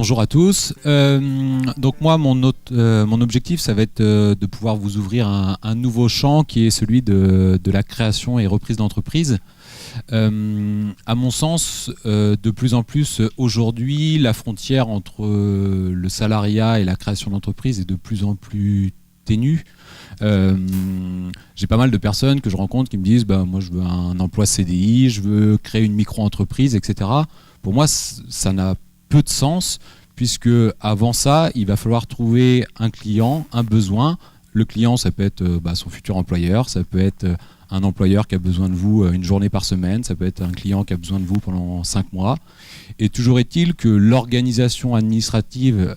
Bonjour à tous. Donc moi, mon objectif, ça va être de pouvoir vous ouvrir un nouveau champ qui est celui de la création et reprise d'entreprise. À mon sens, de plus en plus aujourd'hui, la frontière entre le salariat et la création d'entreprise est de plus en plus ténue. J'ai pas mal de personnes que je rencontre qui me disent moi je veux un emploi CDI, je veux créer une micro-entreprise, etc. Pour moi, ça n'a peu de sens, puisque avant ça, il va falloir trouver un client, un besoin. Le client, ça peut être son futur employeur, ça peut être un employeur qui a besoin de vous une journée par semaine, ça peut être un client qui a besoin de vous pendant 5 mois. Et toujours est-il que l'organisation administrative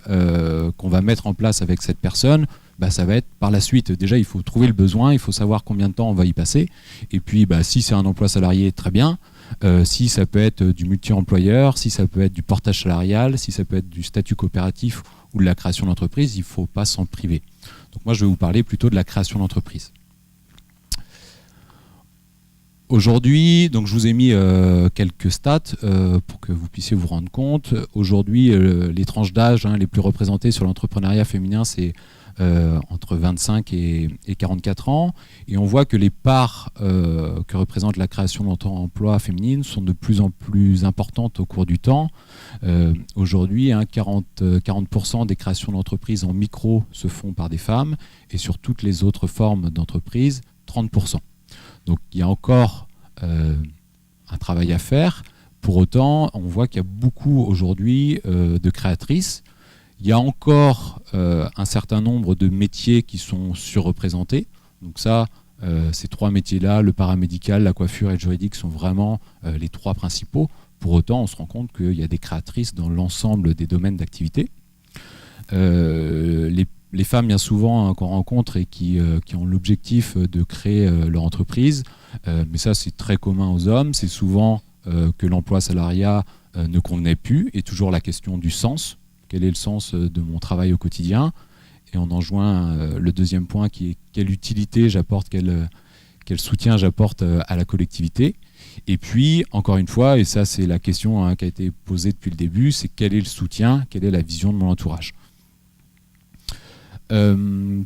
qu'on va mettre en place avec cette personne, ça va être par la suite. Déjà, il faut trouver le besoin, il faut savoir combien de temps on va y passer. Et puis, si c'est un emploi salarié, très bien. Si ça peut être du multi-employeur, si ça peut être du portage salarial, si ça peut être du statut coopératif ou de la création d'entreprise, il ne faut pas s'en priver. Donc moi, je vais vous parler plutôt de la création d'entreprise. Aujourd'hui, donc je vous ai mis quelques stats pour que vous puissiez vous rendre compte. Aujourd'hui, les tranches d'âge les plus représentées sur l'entrepreneuriat féminin, c'est entre 25 et 44 ans. Et on voit que les parts que représente la création d'emplois féminines sont de plus en plus importantes au cours du temps. Aujourd'hui, 40% des créations d'entreprises en micro se font par des femmes, et sur toutes les autres formes d'entreprises, 30%. Donc il y a encore un travail à faire. Pour autant, on voit qu'il y a beaucoup aujourd'hui de créatrices. Il y a encore un certain nombre de métiers qui sont surreprésentés. Donc ça, ces 3 métiers-là, le paramédical, la coiffure et le juridique, sont vraiment les 3 principaux. Pour autant, on se rend compte qu'il y a des créatrices dans l'ensemble des domaines d'activité. Les femmes, bien souvent, qu'on rencontre et qui ont l'objectif de créer leur entreprise, mais ça, c'est très commun aux hommes. C'est souvent que l'emploi salariat ne convenait plus, et toujours la question du sens. Quel est le sens de mon travail au quotidien? Et on en joint le deuxième point qui est quelle utilité j'apporte, quel soutien j'apporte à la collectivité. Et puis, encore une fois, et ça c'est la question qui a été posée depuis le début, c'est quel est le soutien, quelle est la vision de mon entourage.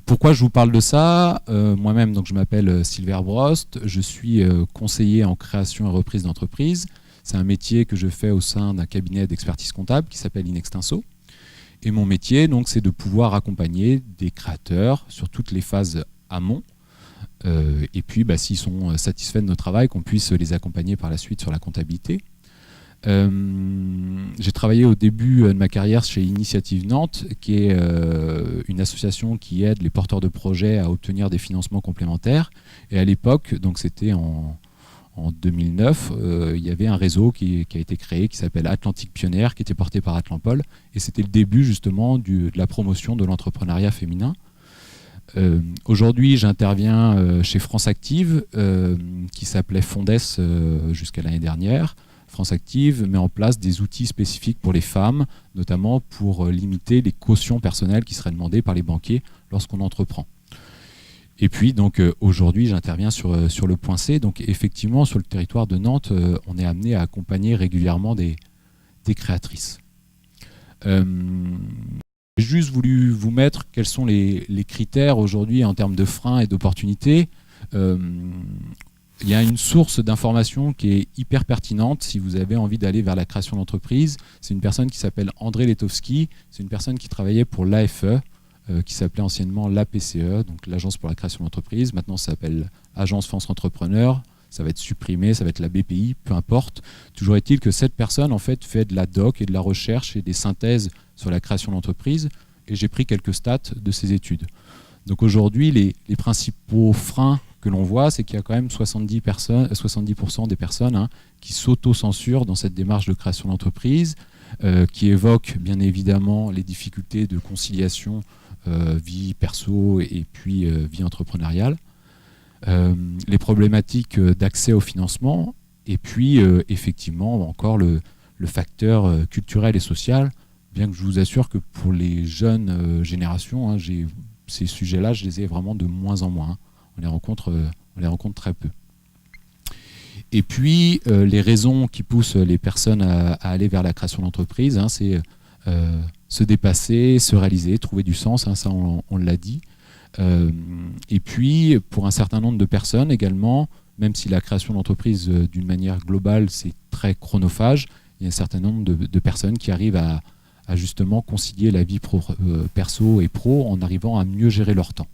Pourquoi je vous parle de ça? Moi-même, donc, je m'appelle Silver Brost, je suis conseiller en création et reprise d'entreprise. C'est un métier que je fais au sein d'un cabinet d'expertise comptable qui s'appelle Inextinso. Et mon métier, donc, c'est de pouvoir accompagner des créateurs sur toutes les phases amont. Et puis, s'ils sont satisfaits de notre travail, qu'on puisse les accompagner par la suite sur la comptabilité. J'ai travaillé au début de ma carrière chez Initiative Nantes, qui est une association qui aide les porteurs de projets à obtenir des financements complémentaires. Et à l'époque, donc c'était en 2009, il y avait un réseau qui a été créé qui s'appelle Atlantique Pionnière, qui était porté par Atlampol, et c'était le début justement de la promotion de l'entrepreneuriat féminin. Aujourd'hui, j'interviens chez France Active, qui s'appelait Fondes jusqu'à l'année dernière. France Active met en place des outils spécifiques pour les femmes, notamment pour limiter les cautions personnelles qui seraient demandées par les banquiers lorsqu'on entreprend. Et puis, donc, aujourd'hui, j'interviens sur le point C. Donc, effectivement, sur le territoire de Nantes, on est amené à accompagner régulièrement des créatrices. J'ai juste voulu vous mettre quels sont les critères aujourd'hui en termes de freins et d'opportunités. Il y a une source d'information qui est hyper pertinente si vous avez envie d'aller vers la création d'entreprise. C'est une personne qui s'appelle André Letowski. C'est une personne qui travaillait pour l'AFE, qui s'appelait anciennement l'APCE, donc l'Agence pour la création d'entreprise. Maintenant, ça s'appelle Agence France Entrepreneur. Ça va être supprimé, ça va être la BPI, peu importe. Toujours est-il que cette personne, en fait, fait de la doc et de la recherche et des synthèses sur la création d'entreprise. Et j'ai pris quelques stats de ces études. Donc aujourd'hui, les principaux freins que l'on voit, c'est qu'il y a quand même 70% des personnes qui s'auto-censurent dans cette démarche de création d'entreprise, qui évoquent bien évidemment les difficultés de conciliation vie perso et puis vie entrepreneuriale, les problématiques d'accès au financement, et puis effectivement encore le facteur culturel et social, bien que je vous assure que pour les jeunes générations, ces sujets-là, je les ai vraiment de moins en moins. On les rencontre très peu. Et puis, les raisons qui poussent les personnes à aller vers la création d'entreprise, c'est se dépasser, se réaliser, trouver du sens, hein, ça on l'a dit. Et puis, pour un certain nombre de personnes également, même si la création d'entreprise d'une manière globale, c'est très chronophage, il y a un certain nombre de personnes qui arrivent à justement concilier la vie perso et pro en arrivant à mieux gérer leur temps.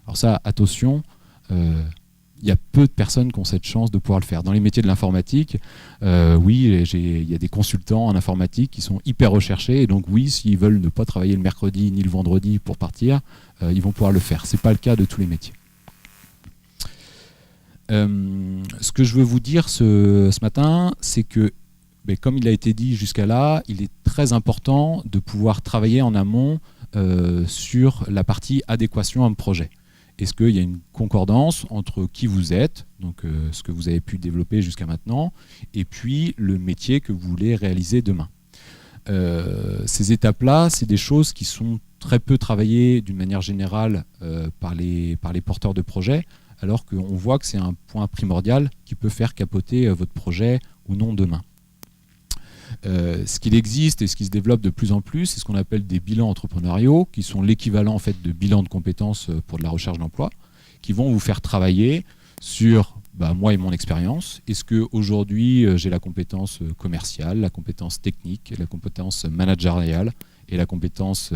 Alors ça, attention, il y a peu de personnes qui ont cette chance de pouvoir le faire. Dans les métiers de l'informatique, oui, il y a des consultants en informatique qui sont hyper recherchés, et donc oui, s'ils veulent ne pas travailler le mercredi ni le vendredi pour partir, ils vont pouvoir le faire. Ce n'est pas le cas de tous les métiers. Ce que je veux vous dire ce matin, c'est que, comme il a été dit jusqu'à là, il est très important de pouvoir travailler en amont sur la partie adéquation à un projet. Est-ce qu'il y a une concordance entre qui vous êtes, donc ce que vous avez pu développer jusqu'à maintenant, et puis le métier que vous voulez réaliser demain. Ces étapes-là, c'est des choses qui sont très peu travaillées d'une manière générale par les porteurs de projets, alors qu'on voit que c'est un point primordial qui peut faire capoter votre projet ou non demain. Ce qu'il existe et ce qui se développe de plus en plus, c'est ce qu'on appelle des bilans entrepreneuriaux, qui sont l'équivalent en fait de bilans de compétences pour de la recherche d'emploi, qui vont vous faire travailler sur moi et mon expérience. Est-ce qu'aujourd'hui j'ai la compétence commerciale, la compétence technique, la compétence managériale et la compétence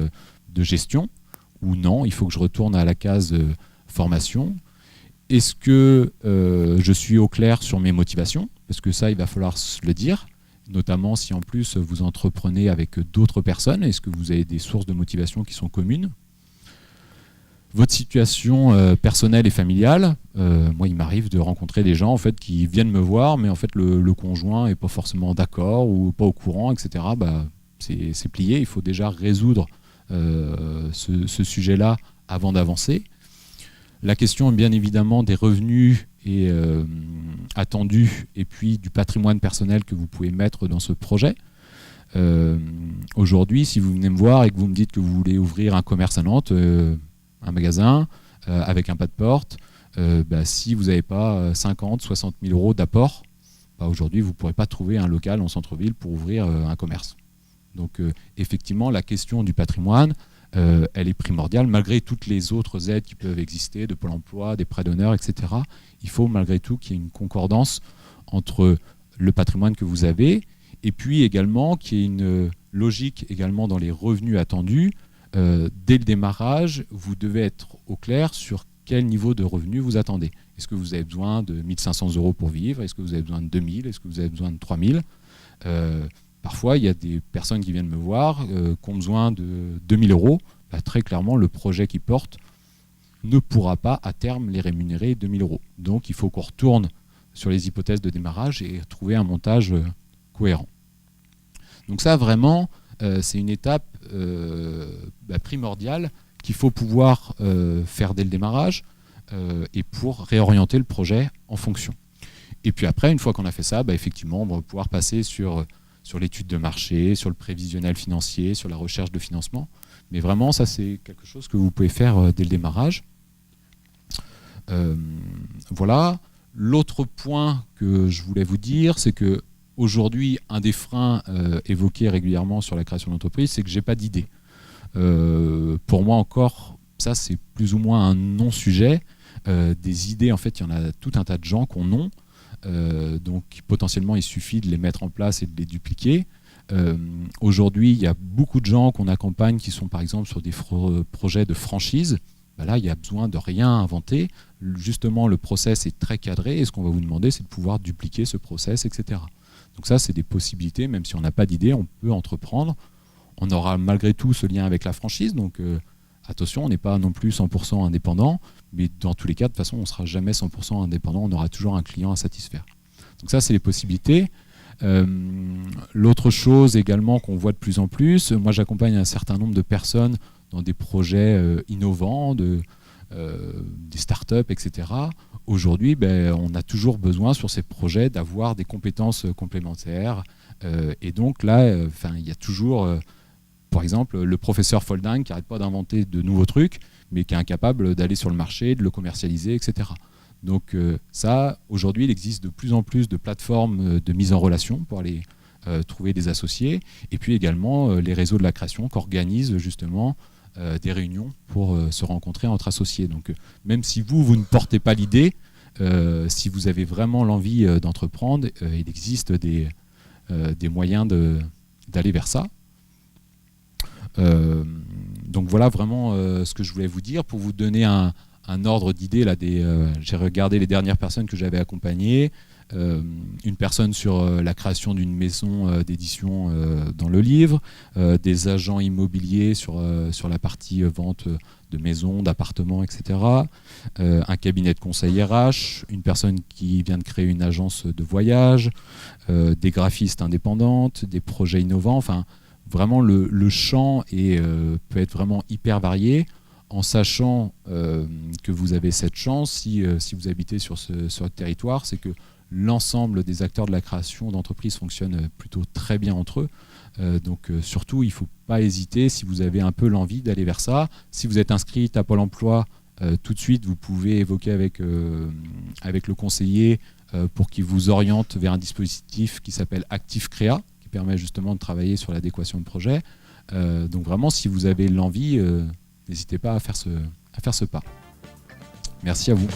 de gestion, ou non, il faut que je retourne à la case formation. Est-ce que je suis au clair sur mes motivations? Parce que ça, il va falloir le dire. Notamment si en plus vous entreprenez avec d'autres personnes, est-ce que vous avez des sources de motivation qui sont communes? Votre situation personnelle et familiale, moi il m'arrive de rencontrer des gens en fait, qui viennent me voir, mais en fait le conjoint n'est pas forcément d'accord ou pas au courant, etc. C'est plié, il faut déjà résoudre ce sujet-là avant d'avancer. La question bien évidemment des revenus et attendu, et puis du patrimoine personnel que vous pouvez mettre dans ce projet. Aujourd'hui, si vous venez me voir et que vous me dites que vous voulez ouvrir un commerce à Nantes, un magasin avec un pas de porte, si vous n'avez pas 50, 60 000 euros d'apport, aujourd'hui vous ne pourrez pas trouver un local en centre-ville pour ouvrir un commerce. Donc effectivement, la question du patrimoine, elle est primordiale, malgré toutes les autres aides qui peuvent exister, de Pôle emploi, des prêts d'honneur, etc. Il faut malgré tout qu'il y ait une concordance entre le patrimoine que vous avez, et puis également qu'il y ait une logique également dans les revenus attendus. Dès le démarrage, vous devez être au clair sur quel niveau de revenus vous attendez. Est-ce que vous avez besoin de 1 500 euros pour vivre? Est-ce que vous avez besoin de 2 000? Est-ce que vous avez besoin de 3 000? Parfois, il y a des personnes qui viennent me voir qui ont besoin de 2 000 euros. Très clairement, le projet qu'ils portent ne pourra pas à terme les rémunérer 2 000 euros. Donc, il faut qu'on retourne sur les hypothèses de démarrage et trouver un montage cohérent. Donc ça, vraiment, c'est une étape primordiale qu'il faut pouvoir faire dès le démarrage et pour réorienter le projet en fonction. Et puis après, une fois qu'on a fait ça, effectivement, on va pouvoir passer sur l'étude de marché, sur le prévisionnel financier, sur la recherche de financement. Mais vraiment, ça, c'est quelque chose que vous pouvez faire dès le démarrage. Voilà. L'autre point que je voulais vous dire, c'est que aujourd'hui, un des freins évoqués régulièrement sur la création d'entreprise, c'est que je n'ai pas d'idée. Pour moi encore, ça, c'est plus ou moins un non-sujet. Des idées, en fait, il y en a tout un tas de gens qui en ont. Donc potentiellement il suffit de les mettre en place et de les dupliquer. Aujourd'hui il y a beaucoup de gens qu'on accompagne qui sont par exemple sur des projets de franchise. Là il n'y a besoin de rien inventer, justement le process est très cadré et ce qu'on va vous demander c'est de pouvoir dupliquer ce process, etc. Donc ça c'est des possibilités, même si on n'a pas d'idée on peut entreprendre. On aura malgré tout ce lien avec la franchise, donc attention, on n'est pas non plus 100% indépendant, mais dans tous les cas, de toute façon, on ne sera jamais 100% indépendant, on aura toujours un client à satisfaire. Donc ça, c'est les possibilités. L'autre chose également qu'on voit de plus en plus, moi j'accompagne un certain nombre de personnes dans des projets innovants, des startups, etc. Aujourd'hui, on a toujours besoin sur ces projets d'avoir des compétences complémentaires. Et donc là, il y a toujours... par exemple, le professeur Folding qui n'arrête pas d'inventer de nouveaux trucs, mais qui est incapable d'aller sur le marché, de le commercialiser, etc. Donc ça, aujourd'hui, il existe de plus en plus de plateformes de mise en relation pour aller trouver des associés, et puis également les réseaux de la création qui organisent justement des réunions pour se rencontrer entre associés. Donc même si vous ne portez pas l'idée, si vous avez vraiment l'envie d'entreprendre, il existe des moyens d'aller vers ça. Donc voilà vraiment ce que je voulais vous dire. Pour vous donner un ordre d'idée, j'ai regardé les dernières personnes que j'avais accompagnées. Une personne sur la création d'une maison d'édition dans le livre, des agents immobiliers sur la partie vente de maisons, d'appartements, etc. Un cabinet de conseil RH, une personne qui vient de créer une agence de voyage, des graphistes indépendantes, des projets innovants. Enfin, vraiment le champ peut être vraiment hyper varié, en sachant que vous avez cette chance, si vous habitez sur ce territoire, c'est que l'ensemble des acteurs de la création d'entreprise fonctionnent plutôt très bien entre eux. Donc surtout, il ne faut pas hésiter si vous avez un peu l'envie d'aller vers ça. Si vous êtes inscrite à Pôle emploi, tout de suite, vous pouvez évoquer avec le conseiller pour qu'il vous oriente vers un dispositif qui s'appelle Actif Créa, qui permet justement de travailler sur l'adéquation de projet. Donc vraiment, si vous avez l'envie, n'hésitez pas à faire ce pas. Merci à vous.